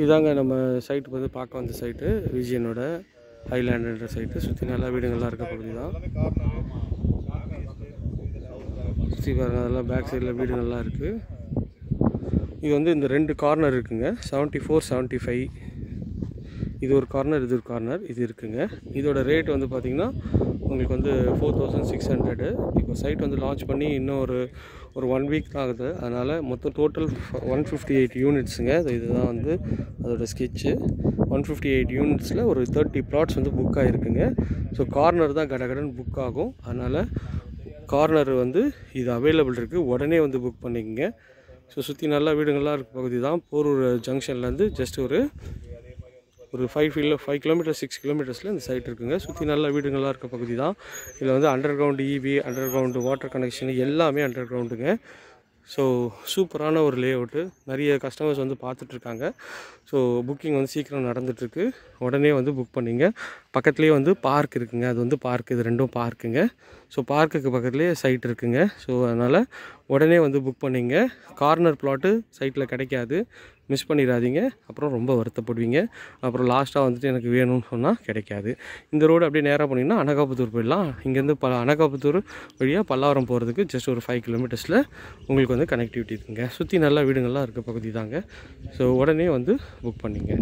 இதாங்க நம்ம சைட்டு வந்து பார்க்க வந்த சைட்டு, விஜயனோட ஹைலேண்டுன்ற சைட்டு. சுற்றி நல்லா வீடுங்கள்லாம் இருக்க பகுதி தான். சுற்றி பாருங்கள், அதெல்லாம் பேக் சைடில் வீடுங்கள்லாம் இருக்குது. இது வந்து இந்த 2 கார்னர் இருக்குங்க, 74, 75. இது ஒரு கார்னர், இது ஒரு கார்னர், இது இருக்குங்க. இதோட ரேட் வந்து பார்த்திங்கன்னா உங்களுக்கு வந்து 4600. இப்போ சைட் வந்து லான்ச் பண்ணி இன்னும் ஒரு 1 வீக் தான் ஆகுது. அதனால் மொத்தம் டோட்டல் 158 யூனிட்ஸுங்க. இதுதான் வந்து அதோடய ஸ்கெட்சு. 158 யூனிட்ஸில் ஒரு 30 ப்ளாட்ஸ் வந்து புக் ஆகிருக்குங்க. ஸோ கார்னர் தான் கடகடன் புக் ஆகும். அதனால் கார்னர் வந்து இது அவைலபிள் இருக்குது, உடனே வந்து புக் பண்ணிக்கங்க. ஸோ சுற்றி நல்லா வீடுங்கள்லாம் இருக்க பகுதி தான். போரூர் ஜங்ஷன்லேருந்து ஜஸ்ட் ஒரு 5 கிலோமீட்டர் 6 கிலோமீட்டர்ஸில் இந்த சைட் இருக்குங்க. சுற்றி நல்ல வீடுங்கள்லாம் இருக்க பகுதி தான். இதில் வந்து under ground EB, under ground water connection எல்லாமே அண்டர் கிரவுண்டுங்க. ஸோ சூப்பரான ஒரு லே அவுட்டு. நிறைய கஸ்டமர்ஸ் வந்து பார்த்துட்ருக்காங்க. ஸோ புக்கிங் வந்து சீக்கிரம் நடந்துகிட்ருக்கு, உடனே வந்து புக் பண்ணிங்க. பக்கத்துலேயே வந்து பார்க் இருக்குங்க, அது வந்து பார்க், இது 2ம் பார்க்குங்க. ஸோ பார்க்குக்கு பக்கத்துலேயே சைட் இருக்குங்க. ஸோ அதனால் உடனே வந்து புக் பண்ணிங்க. கார்னர் ப்ளாட்டு சைட்டில் கிடைக்காது, மிஸ் பண்ணிடாதீங்க. அப்புறம் ரொம்ப வருத்தப்படுவீங்க. அப்புறம் லாஸ்ட்டாக வந்துட்டு எனக்கு வேணும்னு சொன்னால் கிடைக்காது. இந்த ரோடு அப்படியே நேராக போனீங்கன்னா அனகாபுத்தூர் போயிடலாம். இங்கேருந்து அனகாபுத்தூர் வழியாக பல்லாவரம் போகிறதுக்கு ஜஸ்ட் ஒரு 5 கிலோமீட்டர்ஸில் உங்களுக்கு வந்து கனெக்டிவிட்டி இருக்குங்க. சுற்றி நல்லா வீடுங்கள்லாம் இருக்க பகுதி தாங்க. ஸோ உடனே வந்து புக் பண்ணிங்க.